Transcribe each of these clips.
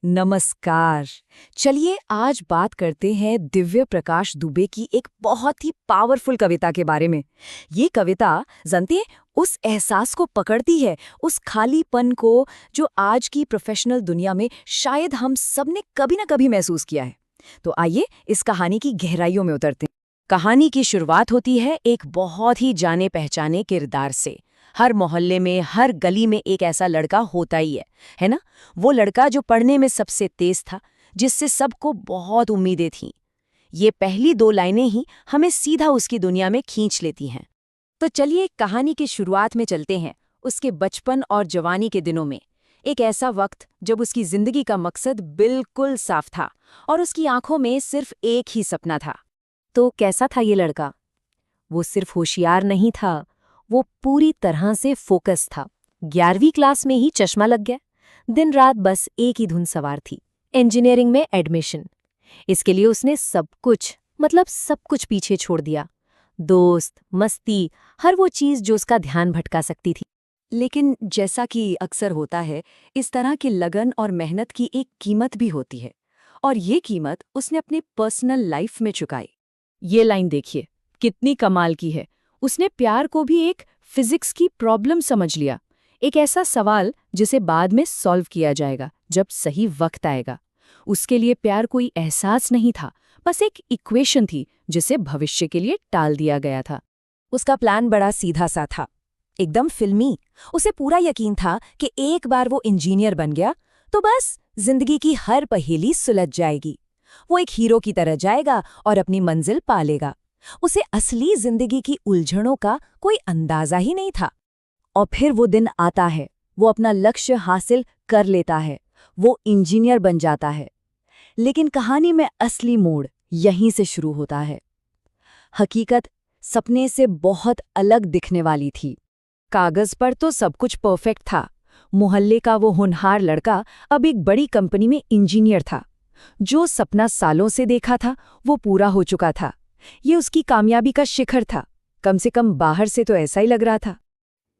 नमस्कार। चलिए आज बात करते हैं दिव्य प्रकाश दुबे की एक बहुत ही पावरफुल कविता के बारे में। ये कविता जानते हैं उस एहसास को पकड़ती है, उस खालीपन को जो आज की प्रोफेशनल दुनिया में शायद हम सब ने कभी ना कभी महसूस किया है। तो आइए इस कहानी की गहराइयों में उतरते हैं। कहानी की शुरुआत होती है एक बहुत ही जाने पहचाने किरदार से। हर मोहल्ले में, हर गली में एक ऐसा लड़का होता ही है ना? वो लड़का जो पढ़ने में सबसे तेज था, जिससे सबको बहुत उम्मीदें थीं। ये पहली दो लाइनें ही हमें सीधा उसकी दुनिया में खींच लेती हैं। तो चलिए कहानी की शुरुआत में चलते हैं, उसके बचपन और जवानी के दिनों में। एक ऐसा वक्त जब उसकी जिंदगी का मकसद बिल्कुल साफ था और उसकी आंखों में सिर्फ एक ही सपना था। तो कैसा था ये लड़का? वो सिर्फ होशियार नहीं था, वो पूरी तरह से फोकस था। 11वीं क्लास में ही चश्मा लग गया। दिन रात बस एक ही धुन सवार थी, इंजीनियरिंग में एडमिशन। इसके लिए उसने सब कुछ पीछे छोड़ दिया। दोस्त, मस्ती, हर वो चीज जो उसका ध्यान भटका सकती थी। लेकिन जैसा कि अक्सर होता है, इस तरह की लगन और मेहनत की एक कीमत भी होती है, और ये कीमत उसने अपने पर्सनल लाइफ में चुकाई। ये लाइन देखिए, कितनी कमाल की है। उसने प्यार को भी एक फिजिक्स की प्रॉब्लम समझ लिया, एक ऐसा सवाल जिसे बाद में सॉल्व किया जाएगा जब सही वक्त आएगा। उसके लिए प्यार कोई एहसास नहीं था, बस एक इक्वेशन थी जिसे भविष्य के लिए टाल दिया गया था। उसका प्लान बड़ा सीधा सा था, एकदम फिल्मी। उसे पूरा यकीन था कि एक बार वो इंजीनियर बन गया तो बस जिंदगी की हर पहेली सुलझ जाएगी। वो एक हीरो की तरह जाएगा और अपनी मंजिल पा लेगा। उसे असली जिंदगी की उलझनों का कोई अंदाजा ही नहीं था। और फिर वो दिन आता है, वो अपना लक्ष्य हासिल कर लेता है, वो इंजीनियर बन जाता है। लेकिन कहानी में असली मोड़ यहीं से शुरू होता है। हकीकत सपने से बहुत अलग दिखने वाली थी। कागज पर तो सब कुछ परफेक्ट था। मोहल्ले का वो होनहार लड़का अब एक बड़ी कंपनी में इंजीनियर था। जो सपना सालों से देखा था वो पूरा हो चुका था। ये उसकी कामयाबी का शिखर था, कम से कम बाहर से तो ऐसा ही लग रहा था।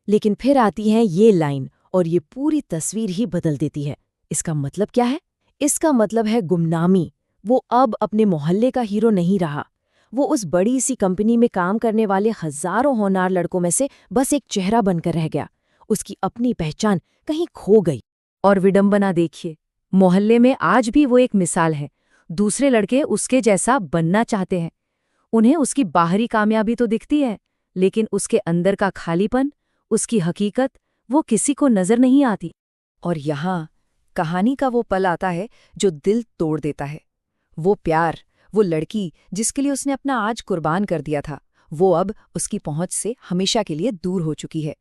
लेकिन फिर आती है ये लाइन और ये पूरी तस्वीर ही बदल देती है। इसका मतलब क्या है? इसका मतलब है गुमनामी। वो अब अपने मोहल्ले का हीरो नहीं रहा। वो उस बड़ी सी कंपनी में काम करने वाले हजारों होनहार लड़कों में से बस एक चेहरा बनकर रह गया। उसकी अपनी पहचान कहीं खो गई। और विडंबना देखिए, मोहल्ले में आज भी वो एक मिसाल है। दूसरे लड़के उसके जैसा बनना चाहते हैं। उन्हें उसकी बाहरी कामयाबी तो दिखती है, लेकिन उसके अंदर का खालीपन, उसकी हकीकत, वो किसी को नजर नहीं आती। और यहाँ कहानी का वो पल आता है जो दिल तोड़ देता है। वो प्यार, वो लड़की जिसके लिए उसने अपना आज कुर्बान कर दिया था, वो अब उसकी पहुंच से हमेशा के लिए दूर हो चुकी है।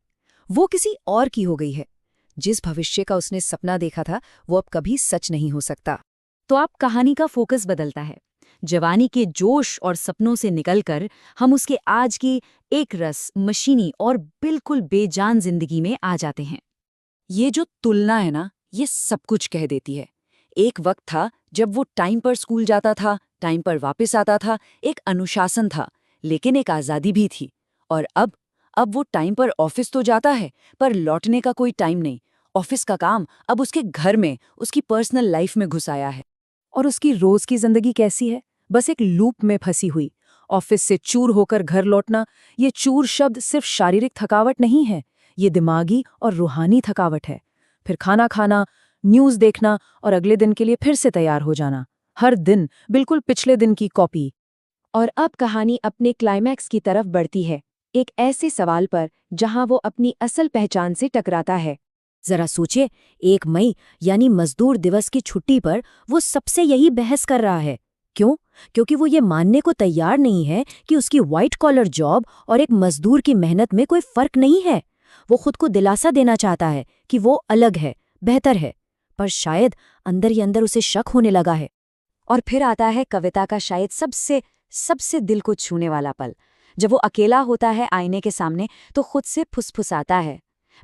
वो किसी और की हो गई है। जिस भविष्य का उसने सपना देखा था वो अब कभी सच नहीं हो सकता। तो अब कहानी का फोकस बदलता है। जवानी के जोश और सपनों से निकलकर हम उसके आज की एक रस, मशीनी और बिल्कुल बेजान जिंदगी में आ जाते हैं। ये जो तुलना है ना, ये सब कुछ कह देती है। एक वक्त था जब वो टाइम पर स्कूल जाता था, टाइम पर वापस आता था, एक अनुशासन था, लेकिन एक आज़ादी भी थी। और अब वो टाइम पर ऑफिस तो जाता है, पर लौटने का कोई टाइम नहीं। ऑफिस का काम अब उसके घर में, उसकी पर्सनल लाइफ में घुस आया है। और उसकी रोज की जिंदगी कैसी है? बस एक लूप में फंसी हुई। ऑफिस से चूर होकर घर लौटना। ये चूर शब्द सिर्फ शारीरिक थकावट नहीं है, ये दिमागी और रूहानी थकावट है। फिर खाना खाना, न्यूज़ देखना और अगले दिन के लिए फिर से तैयार हो जाना। हर दिन बिल्कुल पिछले दिन की कॉपी। और अब कहानी अपने क्लाइमैक्स की तरफ बढ़ती है, एक ऐसे सवाल पर जहां वो अपनी असल पहचान से टकराता है। जरा सोचिए, 1 मई यानी मजदूर दिवस की छुट्टी पर वो सबसे यही बहस कर रहा है। क्यों? क्योंकि वो ये मानने को तैयार नहीं है कि उसकी व्हाइट कॉलर जॉब और एक मजदूर की मेहनत में कोई फर्क नहीं है। वो खुद को दिलासा देना चाहता है कि वो अलग है, बेहतर है, पर शायद अंदर ही अंदर उसे शक होने लगा है। और फिर आता है कविता का शायद सबसे दिल को छूने वाला पल, जब वो अकेला होता है आईने के सामने तो खुद से फुसफुसाता है,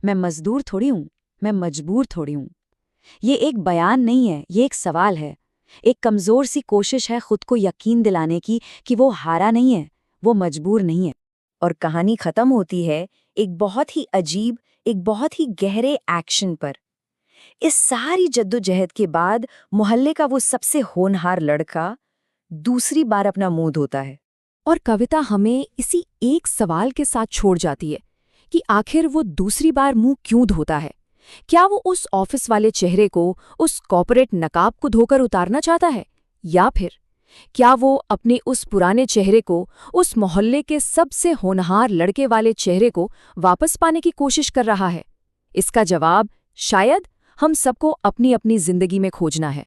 मैं मजदूर थोड़ी हूँ, मैं मजबूर थोड़ी हूँ। ये एक बयान नहीं है, ये एक सवाल है। एक कमजोर सी कोशिश है खुद को यकीन दिलाने की कि वो हारा नहीं है, वो मजबूर नहीं है। और कहानी खत्म होती है एक बहुत ही अजीब, एक बहुत ही गहरे एक्शन पर। इस सारी जद्दोजहद के बाद मोहल्ले का वो सबसे होनहार लड़का दूसरी बार अपना मुंह धोता है। और कविता हमें इसी एक सवाल के साथ छोड़ जाती है कि आखिर वो दूसरी बार मुंह क्यों धोता है। क्या वो उस ऑफिस वाले चेहरे को, उस कॉर्पोरेट नकाब को धोकर उतारना चाहता है, या फिर क्या वो अपने उस पुराने चेहरे को, उस मोहल्ले के सबसे होनहार लड़के वाले चेहरे को वापस पाने की कोशिश कर रहा है? इसका जवाब शायद हम सबको अपनी अपनी जिंदगी में खोजना है।